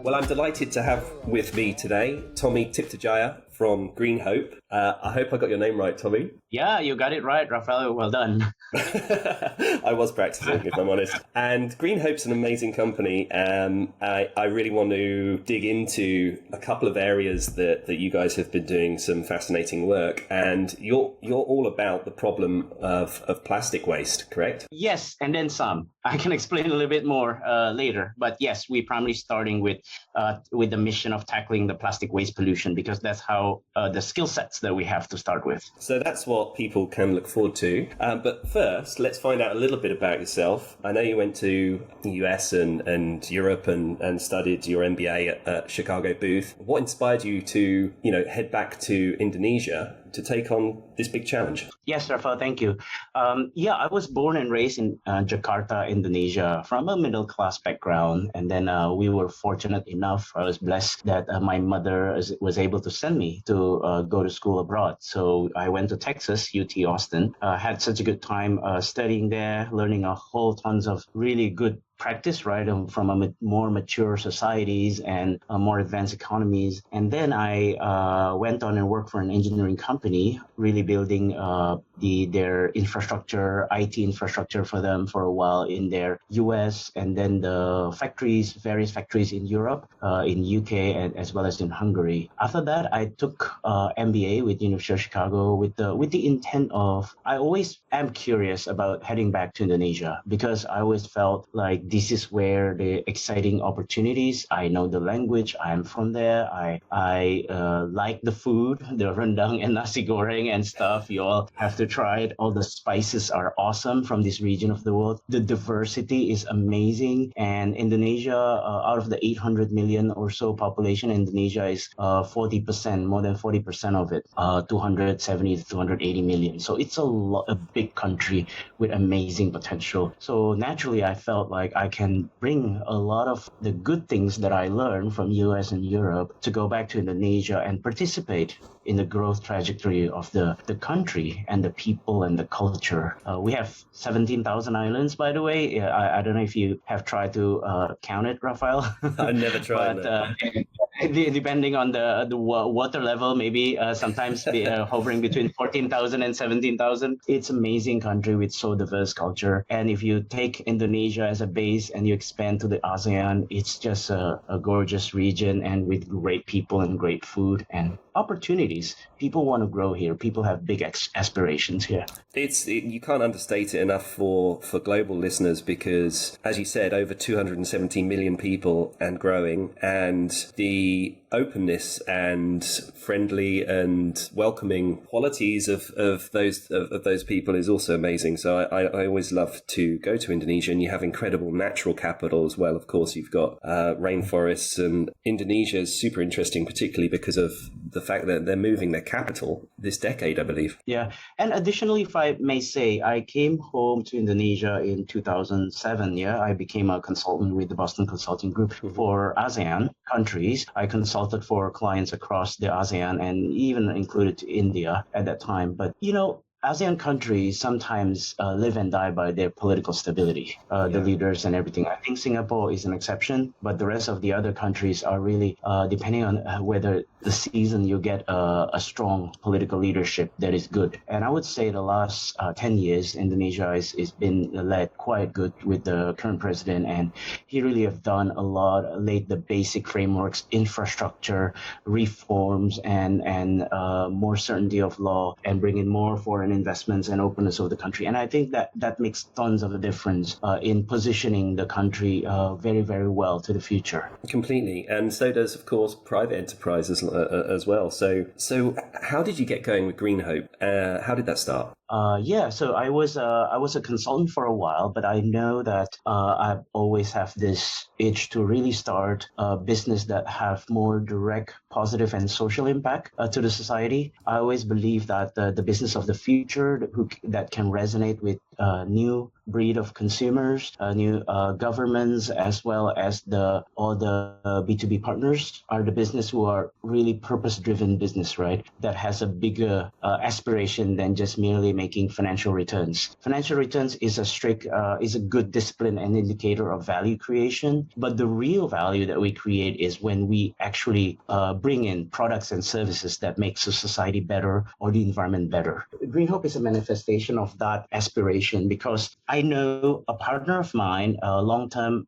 Well, I'm delighted to have with me today Tommy Tjiptadjaja from Greenhope. I hope I got your name right, Tommy. Yeah, you got it right, Rafael. Well done. I was practicing, if I'm honest. And Greenhope's an amazing company. I really want to dig into a couple of areas that you guys have been doing some fascinating work. And you're all about the problem of plastic waste, correct? Yes, and then some. I can explain a little bit more later. But yes, we're primarily starting with the mission of tackling the plastic waste pollution, because that's how the skill sets that we have to start with. So that's what people can look forward to. But first, let's find out a little bit about yourself. I know you went to the US and Europe and studied your MBA at Chicago Booth. What inspired you to, head back to Indonesia to take on this big challenge? Yes, Rafael, thank you. I was born and raised in Jakarta, Indonesia, from a middle-class background. And then we were fortunate enough, I was blessed that my mother was able to send me to go to school abroad. So I went to Texas, UT Austin, had such a good time studying there, learning a whole tons of really good practice, right, from a more mature societies and more advanced economies. And then I went on and worked for an engineering company, really building their infrastructure, IT infrastructure for them for a while in their US, and then the various factories in Europe, in UK, and as well as in Hungary. After that, I took MBA with University of Chicago with the intent of, I always am curious about heading back to Indonesia, because I always felt like this is where the exciting opportunities. I know the language. I am from there. I like the food, the rendang and nasi goreng and stuff. You all have to try it. All the spices are awesome from this region of the world. The diversity is amazing. And Indonesia, out of the 800 million or so population, Indonesia is 40%, more than 40% of it, 270 to 280 million. So it's a big country with amazing potential. So naturally, I felt like I can bring a lot of the good things that I learned from US and Europe to go back to Indonesia and participate in the growth trajectory of the country and the people and the culture. We have 17,000 islands, by the way. I don't know if you have tried to count it, Rafael. I never tried. But depending on the water level, maybe sometimes hovering between 14,000 and 17,000. It's an amazing country with so diverse culture. And if you take Indonesia as a base and you expand to the ASEAN, it's just a gorgeous region and with great people and great food and opportunities. People want to grow here. People have big aspirations here. You can't understate it enough for global listeners, because, as you said, over 270 million people and growing, and the openness and friendly and welcoming qualities of those people is also amazing. So I always love to go to Indonesia, and you have incredible natural capital as well. Of course, you've got rainforests, and Indonesia is super interesting, particularly because of the fact that they're moving their capital this decade, I believe. Yeah. And additionally, if I may say, I came home to Indonesia in 2007. Yeah, I became a consultant with the Boston Consulting Group for ASEAN countries. I consulted for clients across the ASEAN and even included India at that time. But, ASEAN countries sometimes live and die by their political stability, the leaders and everything. I think Singapore is an exception, but the rest of the other countries are really depending on whether the season you get a strong political leadership that is good. And I would say the last 10 years, Indonesia is been led quite good with the current president, and he really have done a lot, laid the basic frameworks, infrastructure, reforms, and more certainty of law, and bring in more foreign investments and openness of the country. And I think that makes tons of a difference in positioning the country very, very well to the future. Completely. And so does, of course, private enterprise as well. So how did you get going with Greenhope? How did that start? So I was a consultant for a while, but I know that I always have this itch to really start a business that have more direct, positive, and social impact to the society. I always believe that the business of the future that can resonate with new breed of consumers, new governments, as well as all the B2B partners are the business who are really purpose-driven business, right? That has a bigger aspiration than just merely making financial returns. Financial returns is a good discipline and indicator of value creation, but the real value that we create is when we actually bring in products and services that makes the society better or the environment better. Greenhope is a manifestation of that aspiration because I know a partner of mine, long-term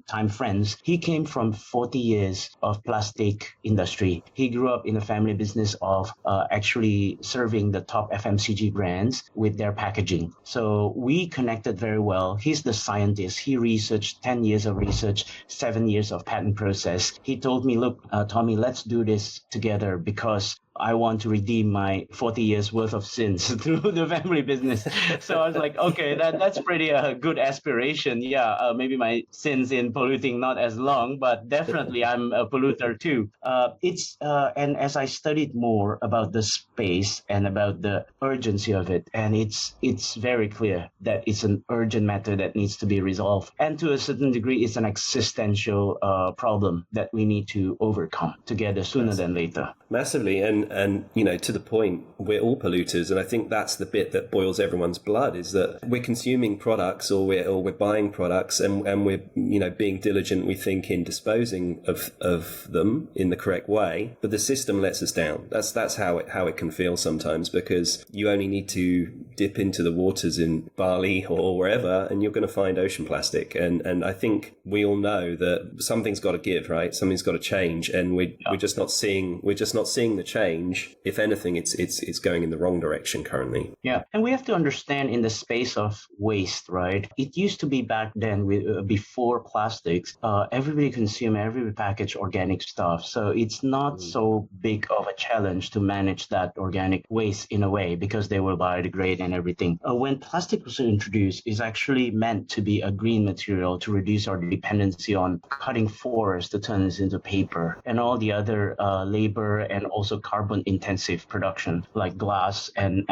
time friends. He came from 40 years of plastic industry. He grew up in a family business of actually serving the top FMCG brands with their packaging. So we connected very well. He's the scientist. He researched 10 years of research, 7 years of patent process. He told me, look, Tommy, let's do this together because I want to redeem my 40 years worth of sins through the family business. So I was like, okay, that's pretty good aspiration. Yeah, maybe my sins in polluting not as long, but definitely I'm a polluter too. And as I studied more about the space and about the urgency of it, and it's very clear that it's an urgent matter that needs to be resolved. And to a certain degree, it's an existential problem that we need to overcome together sooner than later. Massively. And to the point, we're all polluters. And I think that's the bit that boils everyone's blood, is that we're consuming products or we're buying products and we're, being diligent, we think, in disposing of them in the correct way. But the system lets us down. That's how it can feel sometimes, because you only need to dip into the waters in Bali or wherever and you're going to find ocean plastic. And I think we all know that something's got to give, right? Something's got to change. And we're just not seeing the change. If anything, it's going in the wrong direction currently. Yeah, and we have to understand in the space of waste, right? It used to be back then, before plastics, everybody package organic stuff. So it's not so big of a challenge to manage that organic waste in a way because they will biodegrade and everything. When plastic was introduced, it's actually meant to be a green material to reduce our dependency on cutting forests to turn this into paper and all the other labor and also carbon intensive production like glass and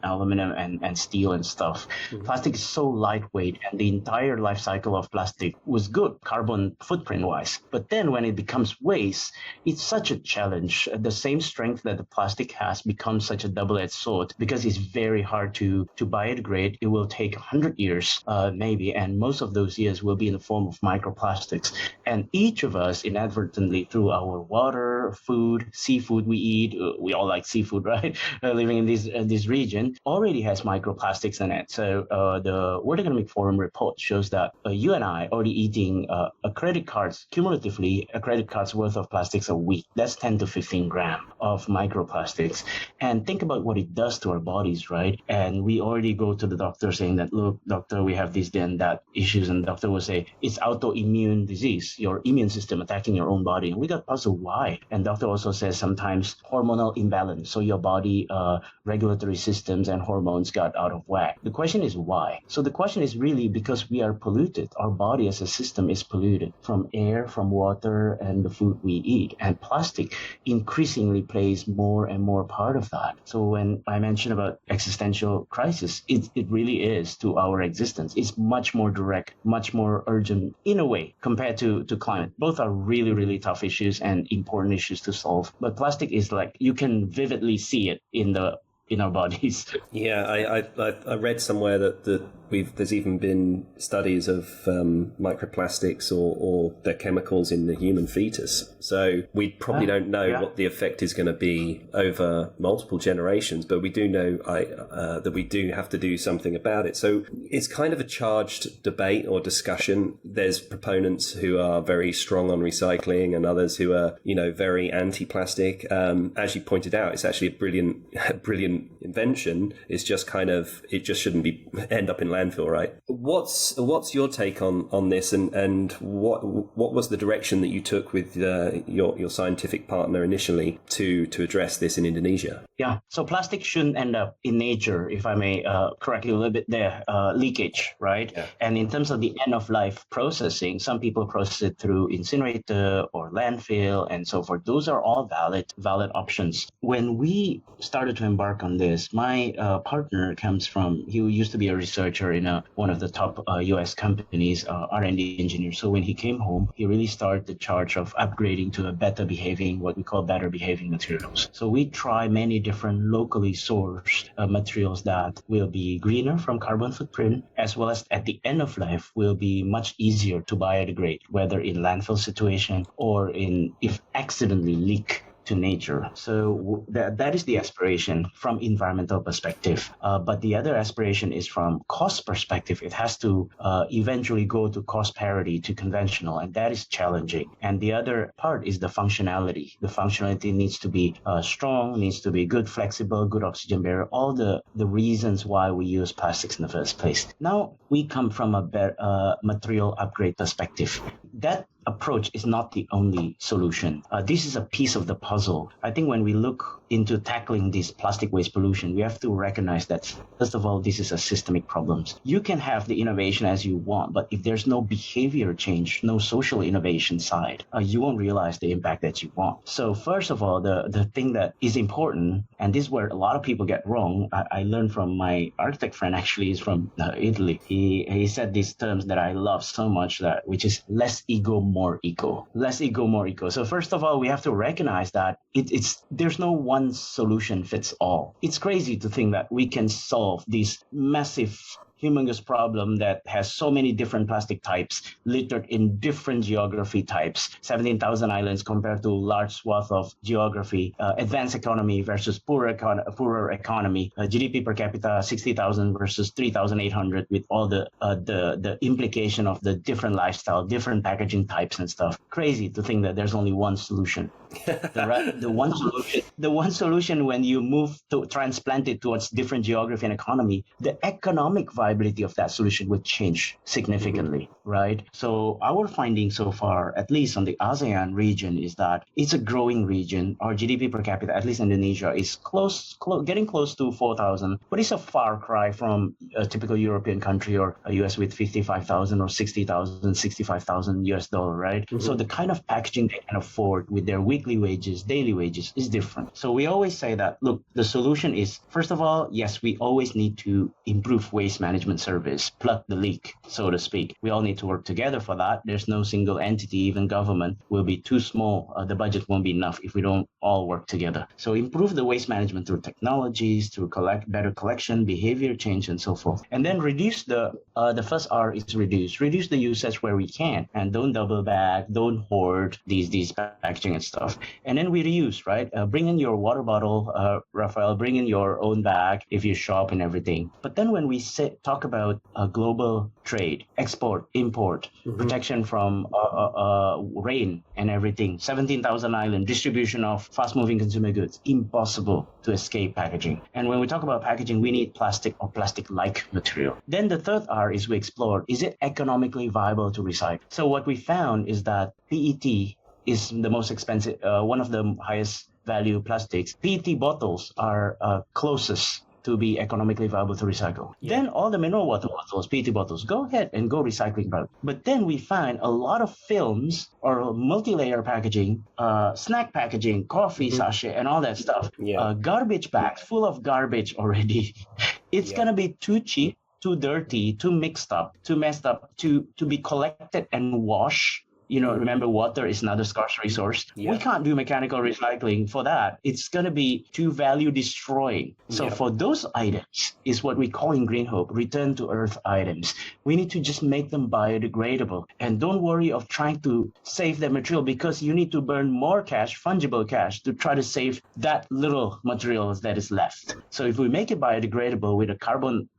aluminum and steel and stuff. Mm-hmm. Plastic is so lightweight and the entire life cycle of plastic was good carbon footprint wise. But then when it becomes waste, it's such a challenge. The same strength that the plastic has becomes such a double-edged sword because it's very hard to biodegrade. It will take 100 years maybe, and most of those years will be in the form of microplastics. And each of us inadvertently through our water, food, seafood we eat, we all like seafood, right? Living in this region already has microplastics in it. So the World Economic Forum report shows that you and I already eating cumulatively a credit card's worth of plastics a week. That's 10 to 15 grams of microplastics. And think about what it does to our bodies, right? And we already go to the doctor saying that, look, doctor, we have this, then that issues. And the doctor will say, it's autoimmune disease, your immune system attacking your own body. And we got puzzled why. And doctor also says sometimes hormonal imbalance. So your body regulatory systems and hormones got out of whack. The question is why? So the question is really because we are polluted. Our body as a system is polluted from air, from water, and the food we eat. And plastic increasingly plays more and more part of that. So when I mentioned about existential crisis, it really is to our existence. It's much more direct, much more urgent in a way compared to climate. Both are really, really tough issues and important issues to solve. But plastic is like, you can vividly see it in our bodies. Yeah, I read somewhere that there's even been studies of microplastics or their chemicals in the human fetus. So we probably don't know what the effect is going to be over multiple generations, but we do know that we do have to do something about it. So it's kind of a charged debate or discussion. There's proponents who are very strong on recycling and others who are, very anti-plastic. As you pointed out, it's actually a brilliant invention. It's just it just shouldn't end up in landfill, right? What's your take on this, and what was the direction that you took with your scientific partner initially to address this in Indonesia? Yeah, so plastic shouldn't end up in nature, if I may correct you a little bit there, leakage, right? Yeah. And in terms of the end of life processing, some people process it through incinerator or landfill and so forth. Those are all valid options. When we started to embark on this. My partner he used to be a researcher in one of the top US companies, R&D engineer. So when he came home, he really started the charge of upgrading to a better behaving, what we call better behaving materials. So we try many different locally sourced materials that will be greener from carbon footprint, as well as at the end of life will be much easier to biodegrade, whether in landfill situation or if accidentally leak to nature. So that is the aspiration from environmental perspective. But the other aspiration is from cost perspective. It has to eventually go to cost parity to conventional, and that is challenging. And the other part is the functionality. The functionality needs to be strong, needs to be good, flexible, good oxygen barrier, all the reasons why we use plastics in the first place. Now we come from a material upgrade perspective. That approach is not the only solution. This is a piece of the puzzle. I think when we look into tackling this plastic waste pollution, we have to recognize that, first of all, this is a systemic problem. You can have the innovation as you want, but if there's no behavior change, no social innovation side, you won't realize the impact that you want. So first of all, the thing that is important, and this is where a lot of people get wrong, I learned from my architect friend, actually, is from Italy. He said these terms that I love so much, which is less ego, more eco. Less ego, more eco. So first of all, we have to recognize that there's no one solution fits all. It's crazy to think that we can solve these massive humongous problem that has so many different plastic types littered in different geography types, 17,000 islands compared to large swath of geography, advanced economy versus poorer economy, GDP per capita 60,000 versus 3,800 with all the implication of the different lifestyle, different packaging types and stuff. Crazy to think that there's only one solution. The one solution when you move to transplant it towards different geography and economy, the economic viability of that solution would change significantly, right? So our finding so far, at least on the ASEAN region, is that it's a growing region. Our GDP per capita, at least Indonesia, is getting close to 4,000, but it's a far cry from a typical European country or a US with 55,000 or 60,000, 65,000 US dollar, right? Mm-hmm. So the kind of packaging they can afford with their weekly wages, daily wages is different. So we always say that, look, the solution is, first of all, yes, we always need to improve waste management service, plug the leak, so to speak. We all need to work together for that. There's no single entity, even government will be too small. The budget won't be enough if we don't all work together. So improve the waste management through technologies, through better collection, behavior change, and so forth. And then reduce the first R is reduce. Reduce the usage where we can, and don't double bag, don't hoard these packaging and stuff. And then we reuse, right? Bring in your water bottle, Rafael, bring in your own bag if you shop and everything. But then when we talk about global trade, export, import, mm-hmm. protection from rain and everything, 17,000 island, distribution of fast-moving consumer goods, impossible to escape packaging. And when we talk about packaging, we need plastic or plastic-like material. Then the third R is we explore, is it economically viable to recycle? So what we found is that PET is the most expensive, one of the highest value plastics. PET bottles are closest to be economically viable to recycle. Yeah. Then all the mineral water bottles, PET bottles, go ahead and go recycling route. But then we find a lot of films or multi-layer packaging, snack packaging, coffee mm-hmm. sachet, and all that stuff. Yeah. Garbage bags full of garbage already. It's gonna be too cheap, too dirty, too mixed up, too messed up to be collected and washed. You know, remember, water is another scarce resource. Yeah. We can't do mechanical recycling for that. It's going to be too value destroying. So for those items is what we call in Greenhope return to earth items. We need to just make them biodegradable. And don't worry of trying to save the material, because you need to burn more cash, fungible cash, to try to save that little materials that is left. So if we make it biodegradable with a carbon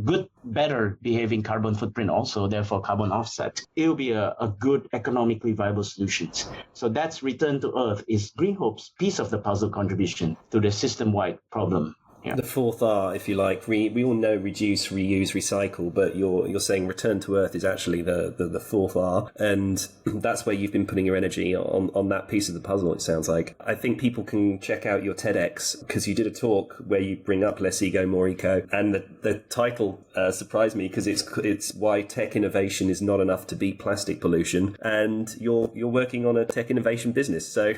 good, better behaving carbon footprint also, therefore carbon offset, it will be a good economically viable solutions. So that's return to earth is Greenhope's piece of the puzzle contribution to the system-wide problem. Yeah. The fourth R, if you like, we all know reduce, reuse, recycle, but you're saying return to earth is actually the fourth R, and that's where you've been putting your energy on that piece of the puzzle, it sounds like. I think people can check out your TEDx, because you did a talk where you bring up less ego, more eco, and the title surprised me, because it's why tech innovation is not enough to beat plastic pollution, and you're working on a tech innovation business, so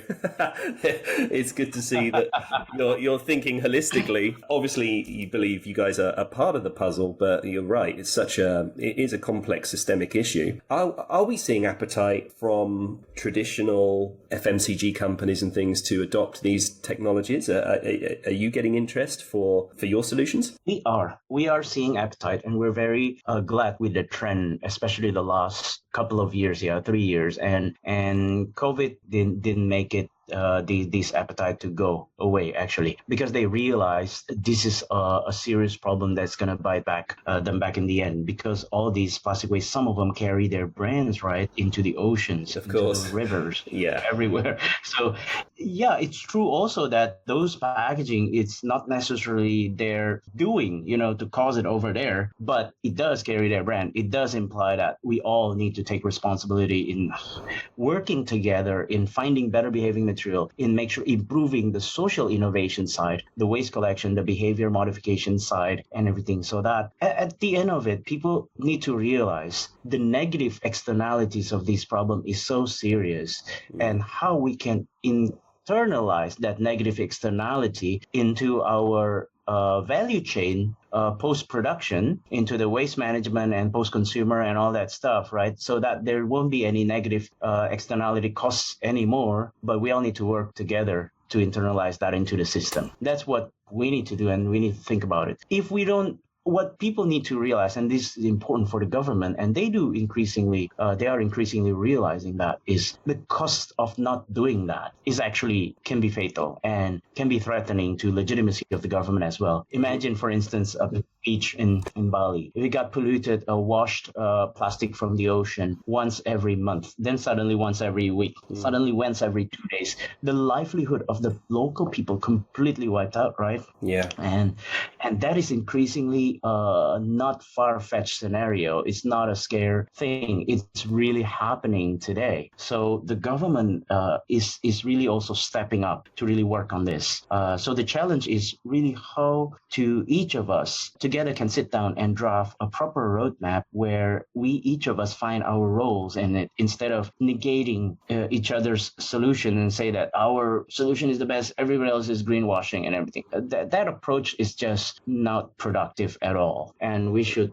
it's good to see that you're thinking holistically Obviously, you believe you guys are part of the puzzle, but you're right. It is a complex systemic issue. Are we seeing appetite from traditional FMCG companies and things to adopt these technologies? Are you getting interest for your solutions? We are seeing appetite, and we're very glad with the trend, especially the last couple of years, 3 years, and COVID didn't make it this appetite to go away, actually, because they realized this is a serious problem that's going to bite them back in the end, because all these plastic waste, some of them carry their brands right into the oceans, of course, the rivers, yeah, everywhere. So yeah, it's true also that those packaging, it's not necessarily their doing, to cause it over there, but it does carry their brand. It does imply that we all need to take responsibility in working together in finding better behaving material, in improving the social innovation side, the waste collection, the behavior modification side, and everything, so that at the end of it, people need to realize the negative externalities of this problem is so serious, and how we can internalize that negative externality into our value chain, post-production, into the waste management and post-consumer and all that stuff, right? So that there won't be any negative externality costs anymore, but we all need to work together to internalize that into the system. That's what we need to do, and we need to think about it. If we don't, what people need to realize, and this is important for the government, and they are increasingly realizing that, is the cost of not doing that is actually can be fatal and can be threatening to legitimacy of the government as well. Imagine, for instance, a beach in Bali. If it got polluted, washed plastic from the ocean once every month, then suddenly once every week, suddenly once every 2 days, the livelihood of the local people completely wiped out, right? Yeah. And that is increasingly not far-fetched scenario. It's not a scare thing. It's really happening today. So the government is really also stepping up to really work on this. So the challenge is really how to each of us together can sit down and draft a proper roadmap where we each of us find our roles in it, instead of negating each other's solution and say that our solution is the best, everyone else is greenwashing and everything. That approach is just not productive at all, and we should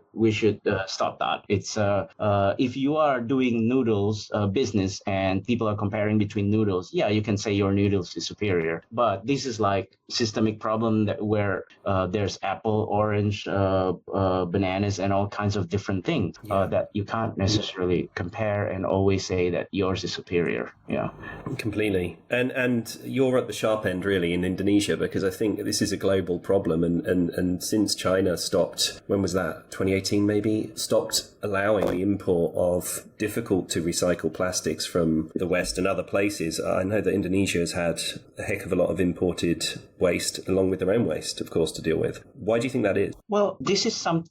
stop that. It's if you are doing noodles business and people are comparing between noodles, you can say your noodles is superior, but this is like systemic problem where there's apple, orange, bananas, and all kinds of different things that you can't necessarily compare and always say that yours is superior. Yeah, completely. And you're at the sharp end really in Indonesia, because I think this is a global problem, and since China stopped, when was that, 2018 maybe, stopped allowing the import of difficult to recycle plastics from the West and other places, I know that Indonesia has had a heck of a lot of imported waste, along with their own waste, of course, to deal with. Why do you think that is? Well, this is some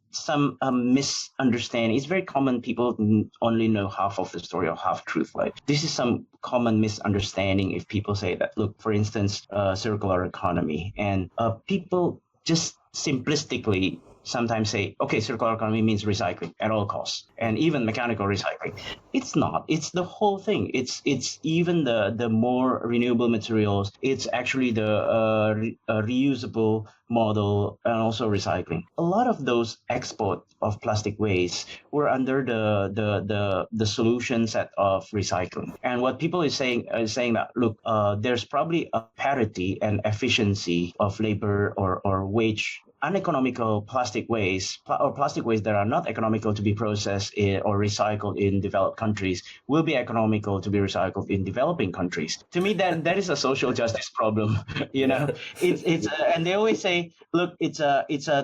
misunderstanding. It's very common. People only know half of the story or half truth. Right? This is some common misunderstanding if people say that, look, for instance, circular economy, and people just simplistically sometimes say, okay, circular economy means recycling at all costs, and even mechanical recycling. It's not. It's the whole thing. It's even the more renewable materials. It's actually the reusable model, and also recycling. A lot of those export of plastic waste were under the solution set of recycling. And what people is saying that, look, there's probably a parity and efficiency of labor or wage. Uneconomical plastic waste, or plastic waste that are not economical to be processed or recycled in developed countries, will be economical to be recycled in developing countries. To me, that is a social justice problem. It's and they always say, look, it's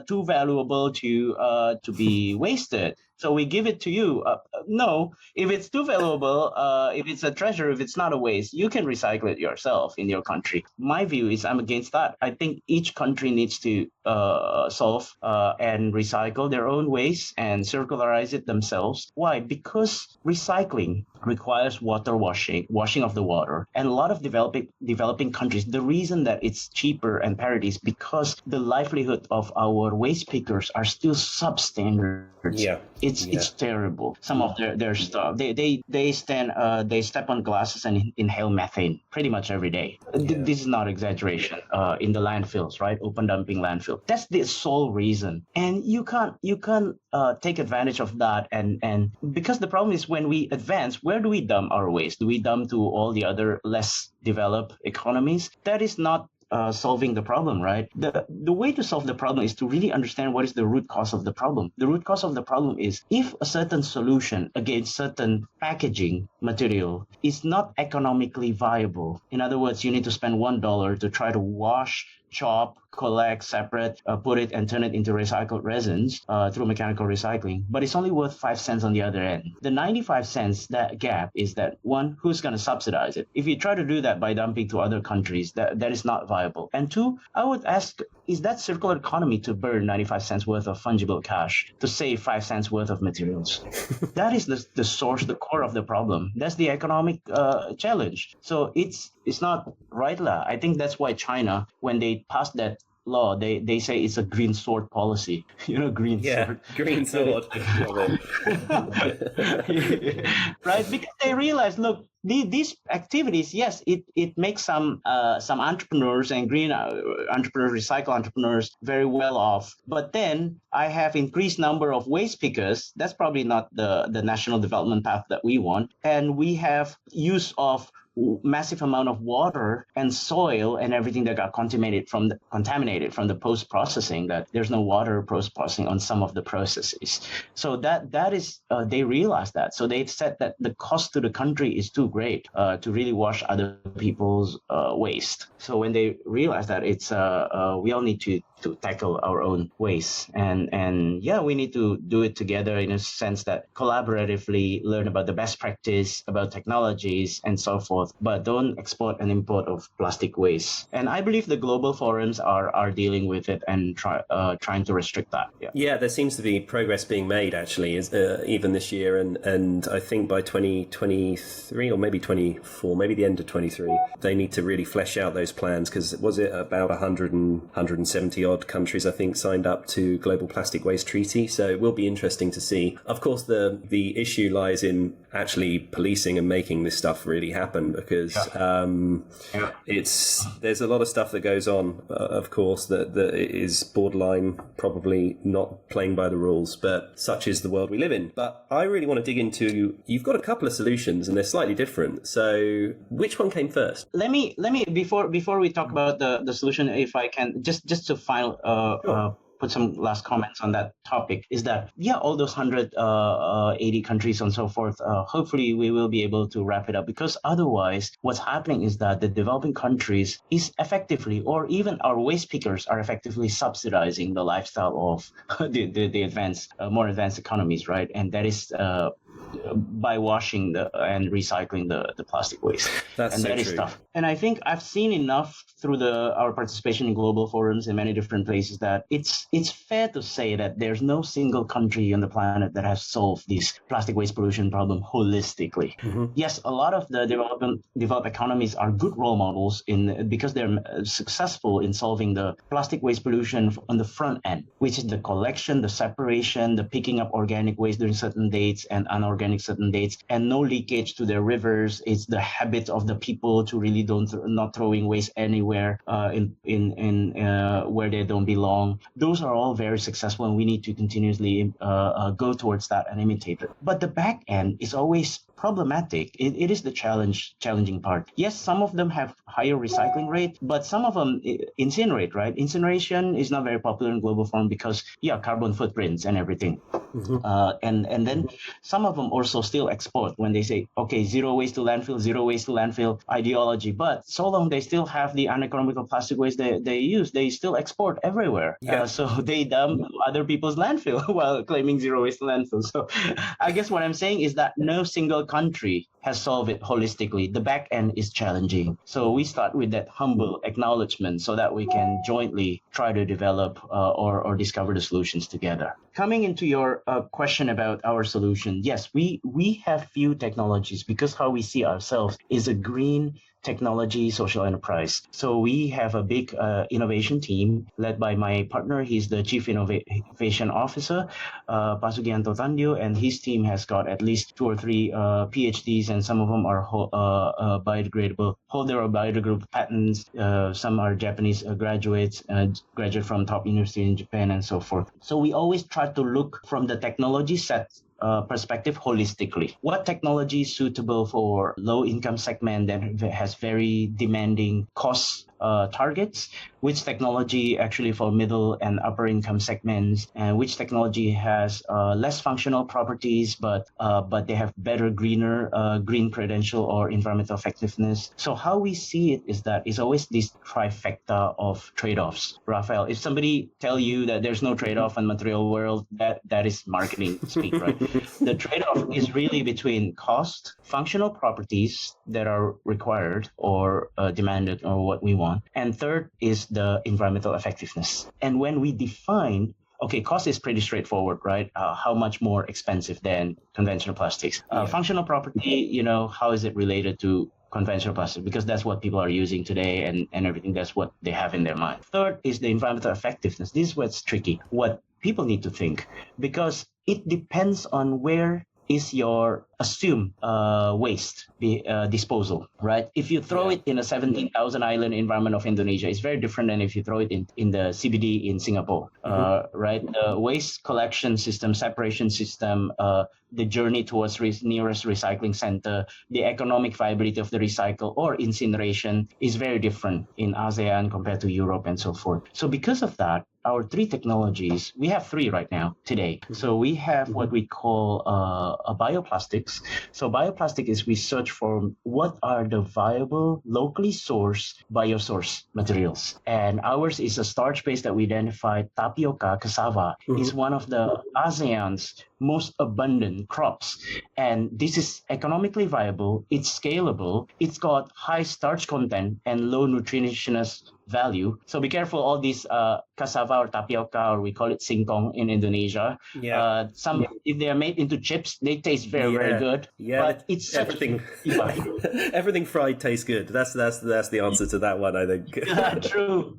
too valuable to be wasted, so we give it to you. No, if it's too valuable, if it's a treasure, if it's not a waste, you can recycle it yourself in your country. My view is I'm against that. I think each country needs to solve and recycle their own waste and circularize it themselves. Why? Because recycling requires washing of the water. And a lot of developing countries, the reason that it's cheaper and parity is because the livelihood of our waste pickers are still substandard. Yeah. It's terrible. Some of their stuff. They step on glasses and inhale methane pretty much every day. This is not exaggeration. In the landfills, right? Open dumping landfill. That's the sole reason. And you can't take advantage of that. And because the problem is when we advance, where do we dump our waste? Do we dump to all the other less developed economies? That is not solving the problem, right? The way to solve the problem is to really understand what is the root cause of the problem. The root cause of the problem is if a certain solution against certain packaging material is not economically viable. In other words, you need to spend $1 to try to wash, chop, collect, separate, put it and turn it into recycled resins through mechanical recycling, but it's only worth 5 cents on the other end. The 95 cents, that gap is that, one, who's going to subsidize it? If you try to do that by dumping to other countries, that is not viable. And two, I would ask, is that circular economy to burn 95 cents worth of fungible cash to save 5 cents worth of materials? That is the source, the core of the problem. That's the economic challenge. So it's not right lah. I think that's why China, when they passed that law, they say it's a green sword policy. Green sword. Green sword. Right? Because they realize, look, these activities, yes, it makes some entrepreneurs and green entrepreneurs, recycle entrepreneurs very well off. But then I have increased number of waste pickers. That's probably not the national development path that we want. And we have use of massive amount of water and soil and everything that got contaminated from the post-processing, that there's no water post-processing on some of the processes. So that is they realized that. So they said that the cost to the country is too great to really wash other people's waste. So when they realized that, it's we all need to tackle our own waste, and we need to do it together in a sense that collaboratively learn about the best practice, about technologies and so forth, but don't export and import of plastic waste. And I believe the global forums are dealing with it and trying to restrict that. Yeah, there seems to be progress being made actually, even this year, and I think by 2023 or maybe 24, maybe the end of 23, they need to really flesh out those plans, because was it about 170 odd countries, I think, signed up to Global Plastic Waste Treaty. So it will be interesting to see. Of course, the issue lies in actually policing and making this stuff really happen, because there's a lot of stuff that goes on, of course, that is borderline probably not playing by the rules, but such is the world we live in. But I really want to dig into, you've got a couple of solutions and they're slightly different. So which one came first? Let me before we talk about the solution, if I can just to put some last comments on that topic, is that all those 180 countries and so forth, hopefully we will be able to wrap it up, because otherwise what's happening is that the developing countries is effectively, or even our waste pickers are effectively subsidizing the lifestyle of the advanced, more advanced economies, right? And that is by washing and recycling the plastic waste. That's and so that true. Is tough. And I think I've seen enough through our participation in global forums in many different places that it's fair to say that there's no single country on the planet that has solved this plastic waste pollution problem holistically. Mm-hmm. Yes, a lot of the developed economies are good role models because they're successful in solving the plastic waste pollution on the front end, which is the collection, the separation, the picking up organic waste during certain dates and unorganic certain dates, and no leakage to their rivers. It's the habit of the people to really not throwing waste anywhere in where they don't belong. Those are all very successful, and we need to continuously go towards that and imitate it. But the back end is always problematic. It is the challenging part. Yes, some of them have higher recycling rate, but some of them incinerate, right? Incineration is not very popular in global form because carbon footprints and everything. Mm-hmm. And then some of them also still export when they say, okay, zero waste to landfill ideology. But so long they still have the uneconomical plastic waste they use, they still export everywhere. Yeah. So they dump other people's landfill while claiming zero waste to landfill. So I guess what I'm saying is that no single country has solved it holistically. The back end is challenging. So we start with that humble acknowledgement so that we can jointly try to develop or discover the solutions together. Coming into your question about our solution, yes, we have few technologies because how we see ourselves is a green technology social enterprise. So we have a big innovation team led by my partner. He's the Chief Innovation Officer, Pasugianto Tandio, and his team has got at least 2 or 3 PhDs, and some of them are biodegradable, holder of biodegradable patents. Some are Japanese graduates, graduate from top university in Japan, and so forth. So we always try to look from the technology set perspective holistically. What technology is suitable for low-income segment that has very demanding costs targets? Which technology actually for middle and upper income segments, and which technology has less functional properties, but they have better green credential or environmental effectiveness. So how we see it is that it's always this trifecta of trade-offs. Rafael, if somebody tell you that there's no trade-off in material world, that is marketing speak, right? The trade-off is really between cost, functional properties that are required or demanded or what we want, and third is the environmental effectiveness. And when we define, okay, cost is pretty straightforward, right? How much more expensive than conventional plastics? Functional property, how is it related to conventional plastic? Because that's what people are using today and everything. That's what they have in their mind. Third is the environmental effectiveness. This is what's tricky. What people need to think, because it depends on where is your assumed waste disposal, right? If you throw it in a 17,000 island environment of Indonesia, it's very different than if you throw it in the CBD in Singapore, right? The waste collection system, separation system, the journey towards nearest recycling center, the economic viability of the recycle or incineration is very different in ASEAN compared to Europe and so forth. So because of that, our 3 technologies, we have 3 right now today. So we have what we call bioplastics. So bioplastic is we search for what are the viable, locally sourced biosource materials. And ours is a starch base that we identified, tapioca, cassava, is one of the ASEAN's most abundant crops. And this is economically viable, it's scalable, it's got high starch content and low nutritionist value. So be careful, all these cassava or tapioca, or we call it singkong in Indonesia. Some, if they are made into chips, they taste very good. But it's everything. Everything fried tastes good. That's the answer to that one, I think. True.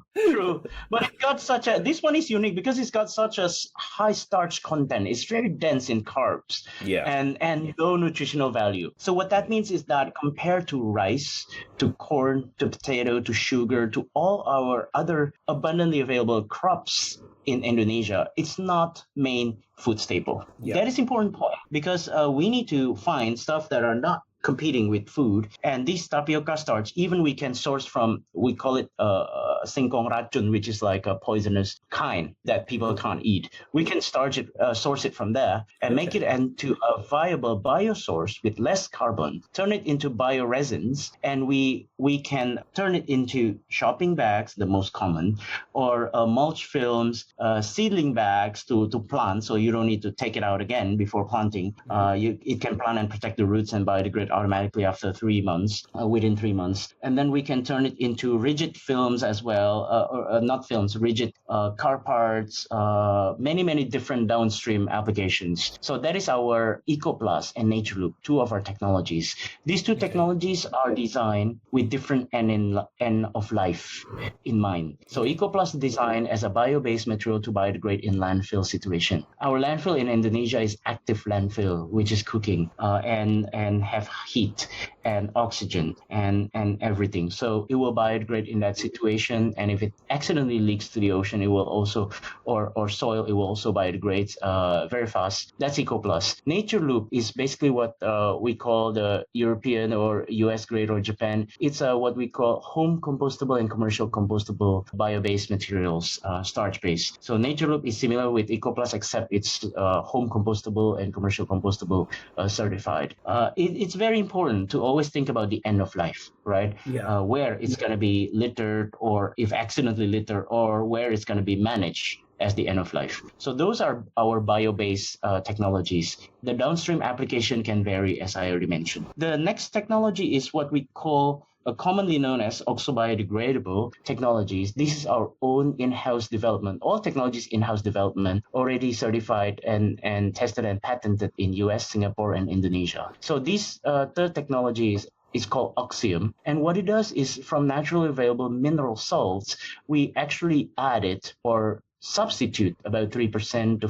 But it got this one is unique because it's got such a high starch content. It's very dense in carbs. And low nutritional value. So what that means is that compared to rice, to corn, to potato, to sugar, to all our other abundantly available crops in Indonesia, it's not main food staple. That is important point because we need to find stuff that are not competing with food. And this tapioca starch, even we can source from, we call it singkong racun, which is like a poisonous kind that people can't eat. We can source it from there and make it into a viable biosource with less carbon, turn it into bioresins, and we can turn it into shopping bags, the most common, or mulch films, seedling bags to plant, so you don't need to take it out again before planting. It can plant and protect the roots and biodegrade automatically after 3 months, within 3 months. And then we can turn it into rigid films as well, or not films, rigid car parts, many different downstream applications. So that is our EcoPlus and NatureLoop, 2 of our technologies. These 2 technologies are designed with different end of life in mind. So EcoPlus designed as a bio-based material to biodegrade in landfill situation. Our landfill in Indonesia is active landfill, which is cooking and have heat and oxygen and everything. So it will biodegrade in that situation. And if it accidentally leaks to the ocean, it will also, or soil, it will also biodegrade very fast. That's EcoPlus. NatureLoop is basically what we call the European or US grade or Japan. It's what we call home compostable and commercial compostable bio-based materials, starch-based. So NatureLoop is similar with EcoPlus, except it's home compostable and commercial compostable certified. It's very important to always think about the end of life, right? Where it's going to be littered, or if accidentally littered, or where it's going to be managed as the end of life. So those are our bio-based technologies. The downstream application can vary, as I already mentioned. The next technology is what we call commonly known as oxo-biodegradable technologies. This is our own in-house development. All technologies in-house development, already certified and tested and patented in US, Singapore, and Indonesia. So this third technology is called Oxium. And what it does is from naturally available mineral salts, we actually add it or substitute about 3% to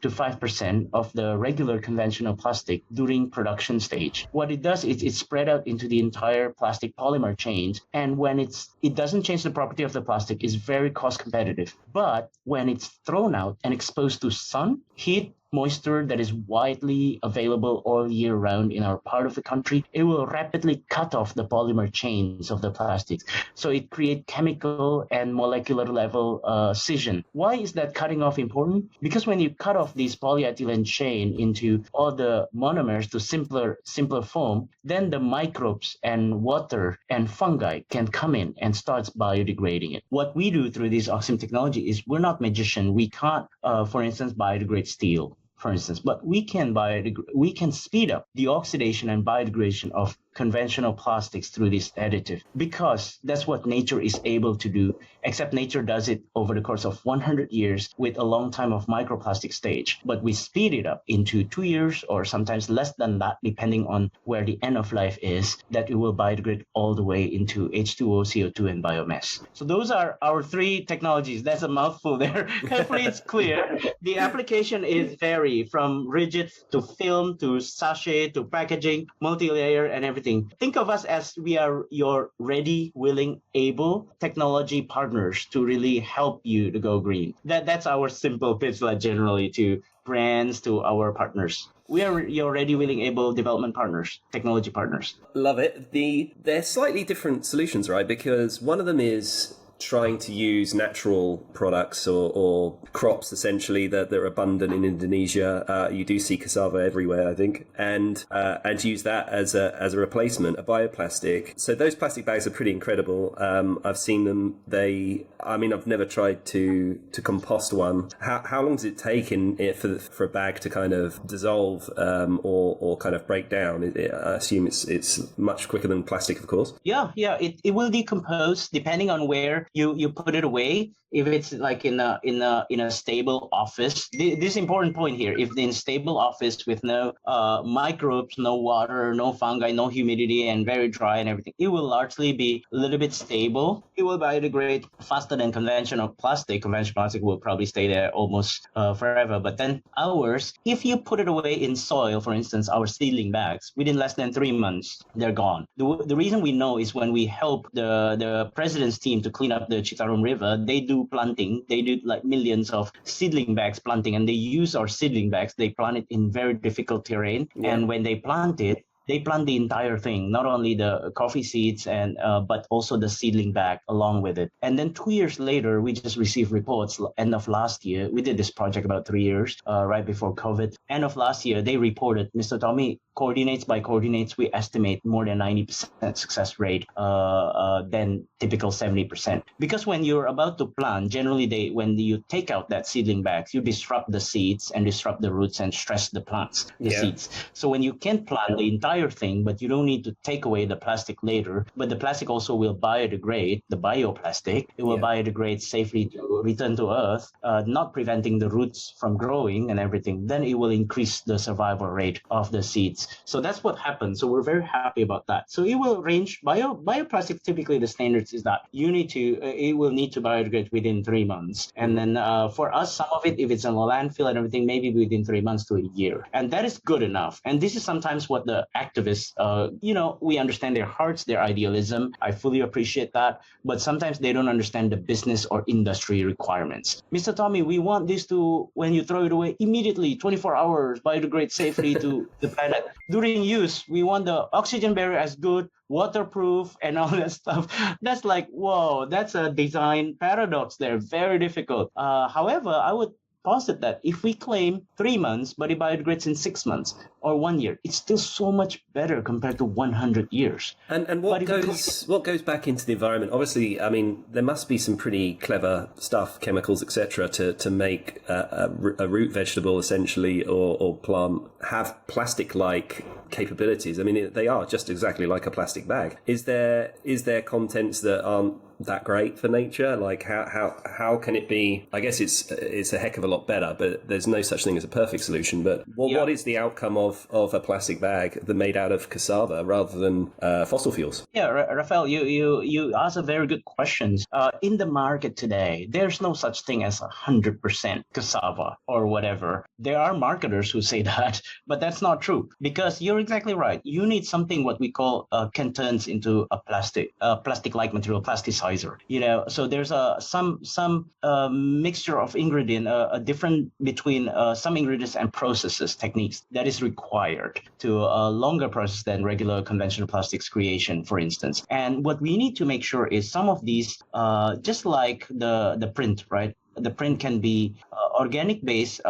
5% of the regular conventional plastic during production stage. What it does is it's spread out into the entire plastic polymer chains. And when it doesn't change the property of the plastic, it's very cost competitive. But when it's thrown out and exposed to sun, heat, moisture that is widely available all year round in our part of the country, it will rapidly cut off the polymer chains of the plastics. So it creates chemical and molecular level scission. Why is that cutting off important? Because when you cut off this polyethylene chain into all the monomers to simpler form, then the microbes and water and fungi can come in and starts biodegrading it. What we do through this Oxium technology is we're not magician. We can't, for instance, biodegrade steel, for instance, but we can speed up the oxidation and biodegradation of conventional plastics through this additive, because that's what nature is able to do, except nature does it over the course of 100 years with a long time of microplastic stage. But we speed it up into 2 years or sometimes less than that, depending on where the end of life is, that it will biodegrade all the way into H2O, CO2, and biomass. So those are our three technologies. That's a mouthful there. Hopefully it's clear. The application is vary from rigid to film to sachet to packaging, multi-layer, and everything. Think of us as we are your ready, willing, able technology partners to really help you to go green. That's our simple pitch, like generally to brands, to our partners. We are your ready, willing, able development partners, technology partners. Love it. They're slightly different solutions, right? Because one of them is trying to use natural products or crops essentially that are abundant in Indonesia. You do see cassava everywhere, I think, and use that as a replacement, a bioplastic. So those plastic bags are pretty incredible. I've seen them. I've never tried to compost one. How long does it take for a bag to kind of dissolve or kind of break down? I assume it's much quicker than plastic, of course. Yeah. It will decompose depending on where you put it away. If it's like in a stable office, this important point here, if in stable office with no microbes, no water, no fungi, no humidity, and very dry and everything, it will largely be a little bit stable. It will biodegrade faster than conventional plastic. Conventional plastic will probably stay there almost forever. But then ours, if you put it away in soil, for instance, our seedling bags, within less than 3 months, they're gone. The reason we know is when we help the president's team to clean up the Citarum River, they do planting. They do like millions of seedling bags planting, and they use our seedling bags. They plant it in very difficult terrain. Yeah. And when they plant it, they plant the entire thing, not only the coffee seeds but also the seedling bag along with it. And then 2 years later, we just received reports end of last year. We did this project about 3 years, right before COVID. End of last year, they reported, Mr. Tommy, coordinates by coordinates, we estimate more than 90% success rate than typical 70%. Because when you're about to plant, generally when you take out that seedling bags, you disrupt the seeds and disrupt the roots and stress the plants, the seeds. So when you can plant the entire thing, but you don't need to take away the plastic later, but the plastic also will biodegrade, the bioplastic, it will biodegrade safely to return to earth, not preventing the roots from growing and everything, then it will increase the survival rate of the seeds. So that's what happens. So we're very happy about that. So it will range, bioplastic, typically the standards is that it will need to biodegrade within 3 months. And then for us, some of it, if it's in a landfill and everything, maybe within 3 months to a year. And that is good enough. And this is sometimes what the activists, we understand their hearts, their idealism. I fully appreciate that. But sometimes they don't understand the business or industry requirements. Mr. Tommy, we want this to, when you throw it away, immediately, 24 hours, biodegrade safely to the planet. During use, we want the oxygen barrier as good, waterproof, and all that stuff. That's like, whoa, that's a design paradox there. Very difficult. However, I would posit that if we claim 3 months, but it biodegrades in 6 months or 1 year, it's still so much better compared to 100 years. And what goes back into the environment? Obviously, I mean, there must be some pretty clever stuff, chemicals, etc., to make a root vegetable essentially or plant have plastic-like capabilities. I mean, they are just exactly like a plastic bag. Is there contents that aren't that great for nature? Like how can it be? I guess it's a heck of a lot better, but there's no such thing as a perfect solution. But what is the outcome of a plastic bag that made out of cassava rather than fossil fuels? Yeah, Rafael, you asked a very good question. In the market today, there's no such thing as 100% cassava or whatever. There are marketers who say that, but that's not true, because you're exactly right. You need something what we call can turns into a plastic-like material, plasticizer. So there's some mixture of ingredient, a different between some ingredients and processes, techniques that is required to a longer process than regular conventional plastics creation, for instance. And what we need to make sure is some of these, just like the print, right? The print can be organic-based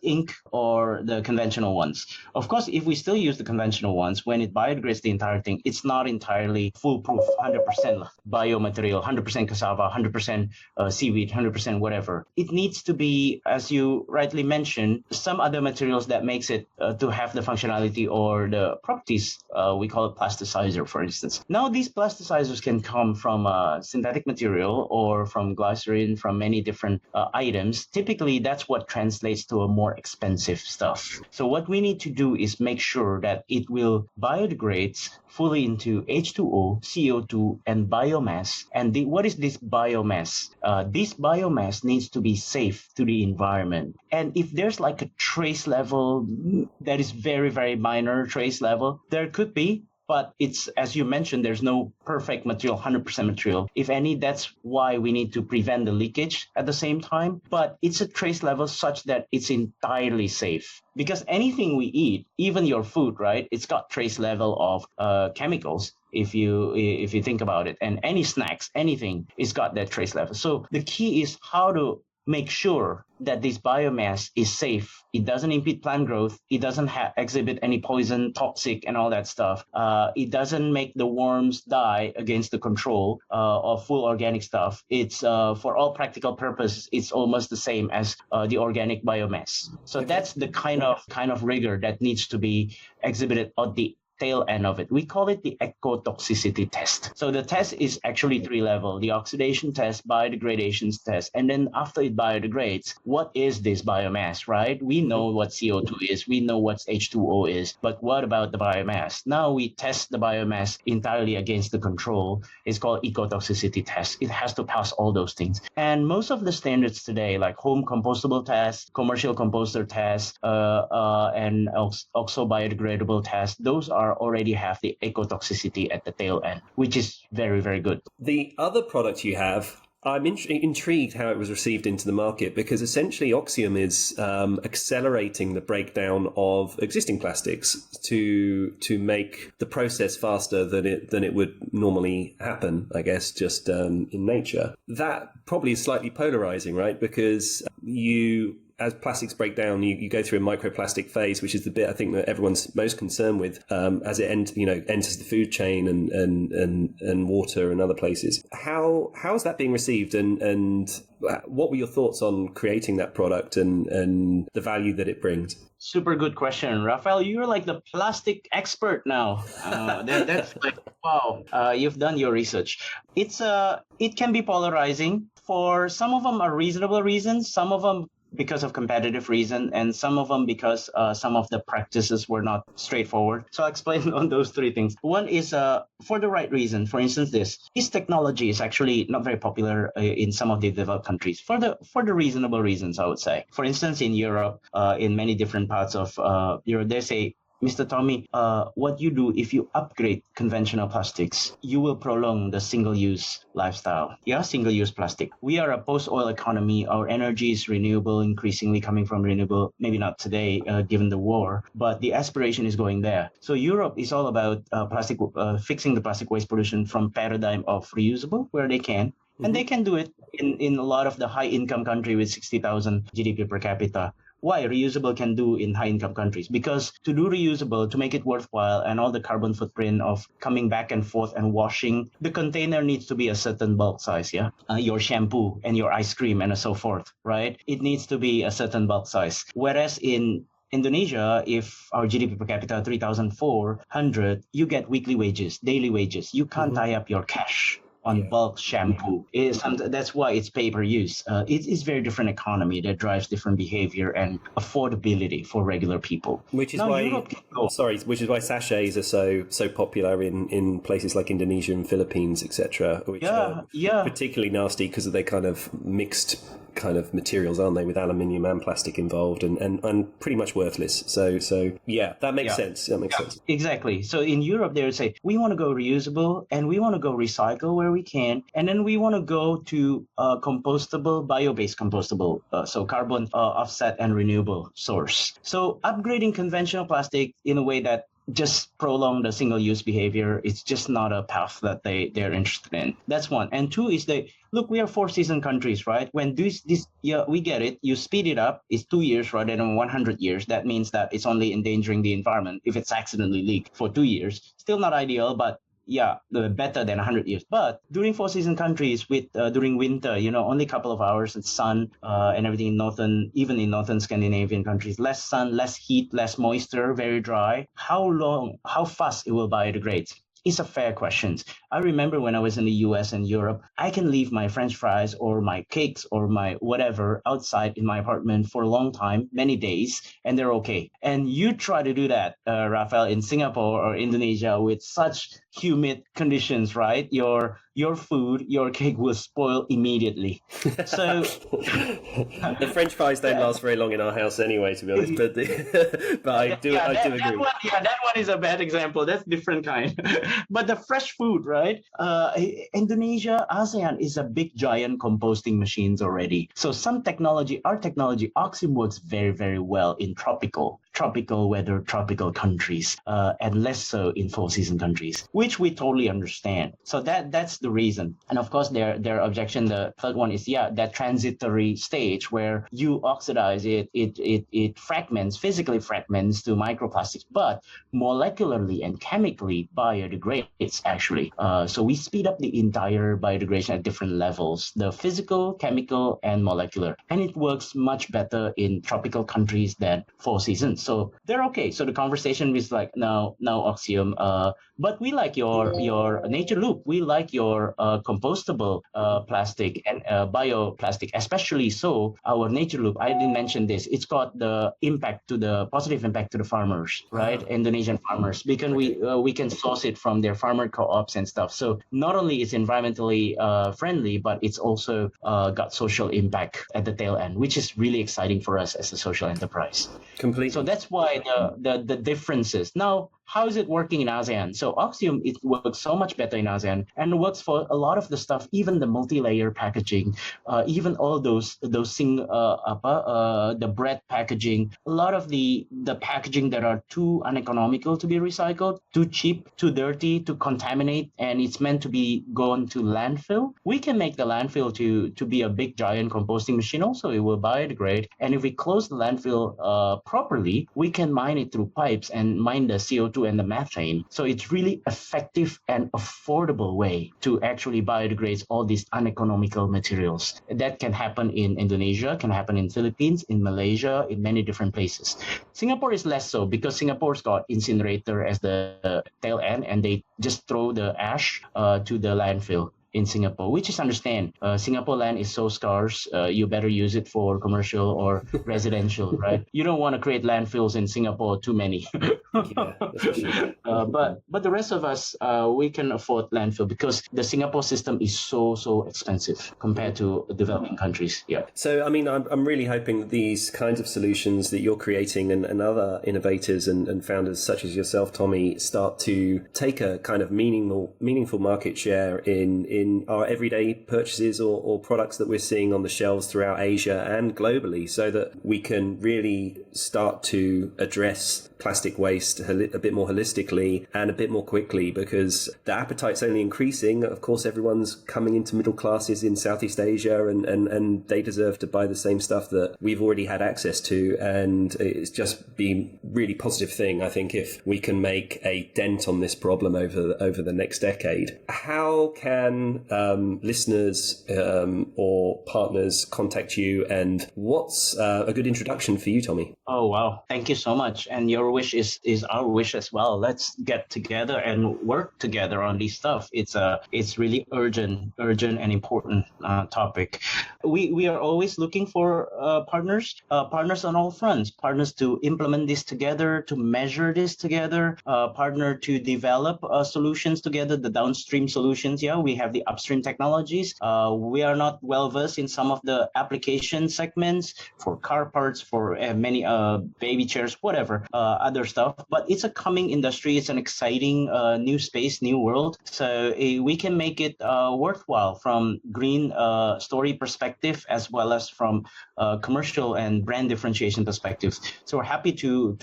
ink or the conventional ones. Of course, if we still use the conventional ones, when it biodegrades the entire thing, it's not entirely foolproof, 100% biomaterial, 100% cassava, 100% seaweed, 100% whatever. It needs to be, as you rightly mentioned, some other materials that makes it to have the functionality or the properties. We call it plasticizer, for instance. Now, these plasticizers can come from synthetic material or from glycerin, from many different items. Typically, that's what translates to a more expensive stuff. So what we need to do is make sure that it will biodegrade fully into H2O, CO2, and biomass. And what is this biomass? This biomass needs to be safe to the environment. And if there's like a trace level that is very, very minor trace level, there could be. But it's, as you mentioned, there's no perfect material, 100% material. If any, that's why we need to prevent the leakage at the same time. But it's a trace level such that it's entirely safe. Because anything we eat, even your food, right, it's got trace level of chemicals. If you think about it, and any snacks, anything, it's got that trace level. So the key is how to make sure that this biomass is safe. It doesn't impede plant growth. It doesn't exhibit any poison, toxic, and all that stuff. It doesn't make the worms die against the control of full organic stuff. It's for all practical purposes, it's almost the same as the organic biomass. So that's the kind of rigor that needs to be exhibited at the tail end of it. We call it the ecotoxicity test. So the test is actually 3 levels: the oxidation test, biodegradation test, and then after it biodegrades, what is this biomass, right? We know what CO2 is, we know what H2O is, but what about the biomass? Now we test the biomass entirely against the control. It's called ecotoxicity test. It has to pass all those things. And most of the standards today, like home compostable test, commercial composter test, and oxo biodegradable test, those already have the ecotoxicity at the tail end, which is very, very good. The other product you have, I'm intrigued how it was received into the market, because essentially Oxium is accelerating the breakdown of existing plastics to make the process faster than it would normally happen, I guess, just in nature. That probably is slightly polarizing, right? Because as plastics break down, you go through a microplastic phase, which is the bit I think that everyone's most concerned with as it enters the food chain and water and other places. How is that being received, and what were your thoughts on creating that product and the value that it brings? Super good question, Rafael. You're like the plastic expert now. That's like, wow. You've done your research. It can be polarizing. For some of them are reasonable reasons. Some of them because of competitive reason, and some of them because some of the practices were not straightforward. So I'll explain on those 3 things. One is for the right reason. For instance, this technology is actually not very popular in some of the developed countries for the reasonable reasons, I would say. For instance, in Europe, in many different parts of Europe, they say, Mr. Tommy, what you do if you upgrade conventional plastics, you will prolong the single-use lifestyle. Yeah, single-use plastic. We are a post-oil economy. Our energy is renewable, increasingly coming from renewable. Maybe not today, given the war, but the aspiration is going there. So Europe is all about fixing the plastic waste pollution from paradigm of reusable, where they can, And they can do it in a lot of the high income country with 60,000 GDP per capita. Why reusable can do in high income countries? Because to do reusable, to make it worthwhile, and all the carbon footprint of coming back and forth and washing, the container needs to be a certain bulk size, yeah? Your shampoo and your ice cream and so forth, right? It needs to be a certain bulk size. Whereas in Indonesia, if our GDP per capita 3,400, you get weekly wages, daily wages. You can't tie up your cash on bulk shampoo. That's why it's pay-per-use. It is very different economy that drives different behavior and affordability for regular people. Which is which is why sachets are so popular in places like Indonesia and Philippines, etc. Which are particularly nasty because of their kind of mixed kind of materials, aren't they, with aluminium and plastic involved, and pretty much worthless. So yeah, that makes sense. That makes sense. Exactly. So in Europe, they would say, we want to go reusable and we want to go recycle where we can, and then we want to go to compostable, bio-based compostable, so carbon offset and renewable source. So upgrading conventional plastic in a way that just prolong the single-use behavior, it's just not a path that they're interested in. That's one. And two is look, we are four-season countries, right? When we get it, you speed it up, it's 2 years rather than 100 years. That means that it's only endangering the environment if it's accidentally leaked for 2 years. Still not ideal, but better than 100 years. But during four-season countries with during winter, only a couple of hours of sun and everything even in northern Scandinavian countries, less sun, less heat, less moisture, very dry. How fast it will biodegrade? It's a fair question. I remember when I was in the US and Europe, I can leave my French fries or my cakes or my whatever outside in my apartment for a long time, many days, and they're okay. And you try to do that, Rafael, in Singapore or Indonesia with such humid conditions, right? Your food, your cake will spoil immediately. So the French fries don't last very long in our house anyway, to be honest. But I do agree. That one is a bad example. That's different kind. But the fresh food, right? Indonesia, ASEAN is a big giant composting machines already. So our technology, Oxium works very, very well in tropical weather, tropical countries, and less so in four-season countries, which we totally understand. So that's the reason. And of course, their objection, the third one is, that transitory stage where you oxidize it physically fragments to microplastics, but molecularly and chemically biodegrades actually. So we speed up the entire biodegradation at different levels, the physical, chemical, and molecular. And it works much better in tropical countries than four seasons. So they're okay. So the conversation is like, no Oxium, but we like your nature loop. We like your compostable plastic and bioplastic, especially so our nature loop. I didn't mention this. It's got the positive impact to the farmers, right? Indonesian farmers, because we can source it from their farmer co-ops and stuff. So not only is environmentally friendly, but it's also got social impact at the tail end, which is really exciting for us as a social enterprise. Completely. So that's why the differences. Now, how is it working in ASEAN? So Oxium, it works so much better in ASEAN, and it works for a lot of the stuff, even the multi-layer packaging, even all the bread packaging, a lot of the packaging that are too uneconomical to be recycled, too cheap, too dirty, to contaminate, and it's meant to be gone to landfill. We can make the landfill to be a big giant composting machine also. It will biodegrade, and if we close the landfill properly, we can mine it through pipes and mine the CO2 and the methane. So it's really effective and affordable way to actually biodegrade all these uneconomical materials. That can happen in Indonesia, can happen in Philippines, in Malaysia, in many different places. Singapore is less so because Singapore's got incinerator as the tail end, and they just throw the ash to the landfill in Singapore, which is understand. Singapore land is so scarce, you better use it for commercial or residential, right? You don't want to create landfills in Singapore, too many. But the rest of us, we can afford landfill because the Singapore system is so expensive compared to developing countries. Yeah. So, I mean, I'm really hoping that these kinds of solutions that you're creating and other innovators and founders such as yourself, Tommy, start to take a kind of meaningful market share in in our everyday purchases or products that we're seeing on the shelves throughout Asia and globally, so that we can really start to address plastic waste a bit more holistically and a bit more quickly, because the appetite's only increasing. Of course, everyone's coming into middle classes in Southeast Asia, and they deserve to buy the same stuff that we've already had access to. And it's just been really positive thing, I think, if we can make a dent on this problem over the next decade. How can listeners or partners contact you, and what's a good introduction for you, Tommy? Oh, wow. Thank you so much. And your wish is our wish as well. Let's get together and work together on this stuff. It's really urgent and important topic. We are always looking for partners on all fronts, partners to implement this together, to measure this together, partner to develop solutions together, the downstream solutions. Yeah, we have the upstream technologies. We are not well versed in some of the application segments for car parts, for many baby chairs, whatever, other stuff. But it's a coming industry. It's an exciting new space, new world. So we can make it worthwhile from green story perspective, as well as from commercial and brand differentiation perspectives. So we're happy to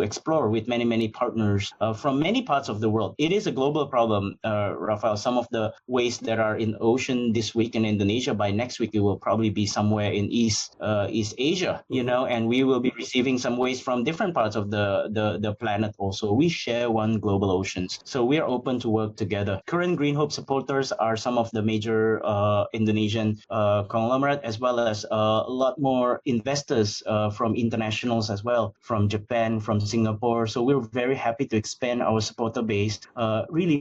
explore with many partners from many parts of the world. It is a global problem, Rafael. Some of the waste that are in ocean this week in Indonesia, by next week it will probably be somewhere in East Asia, and we will be receiving some waste from different parts of the planet also. We share one global oceans, so we are open to work together. Current Greenhope supporters are some of the major Indonesian conglomerate, as well as a lot more investors from internationals as well, from Japan, from Singapore. So we're very happy to expand our supporter base, to really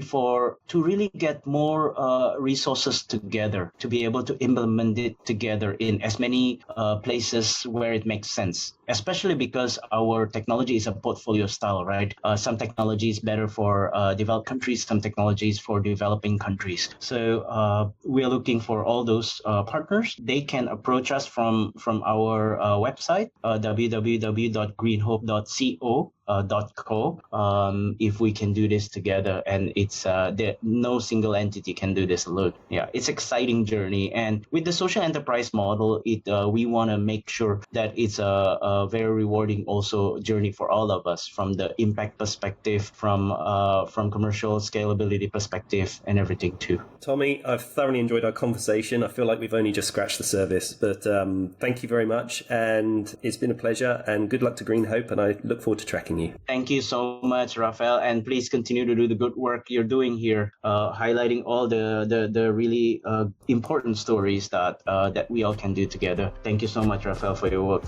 get more resources together, to be able to implement it together in as many places where it makes sense, especially because our technology is a portfolio style, right? Some technology is better for developed countries, some technologies for developing countries. So we're looking for all those partners. They can approach us from our website, www.greenhope.co. If we can do this together, and it's no single entity can do this alone. Yeah, it's exciting journey, and with the social enterprise model, we want to make sure that it's a very rewarding also journey for all of us, from the impact perspective, from commercial scalability perspective, and everything too. Tommy, I've thoroughly enjoyed our conversation. I feel like we've only just scratched the surface, but thank you very much, and it's been a pleasure, and good luck to Greenhope, and I look forward to tracking you. Thank you so much, Rafael, and please continue to do the good work you're doing here, highlighting all the really important stories that we all can do together. Thank you so much, Rafael, for your work.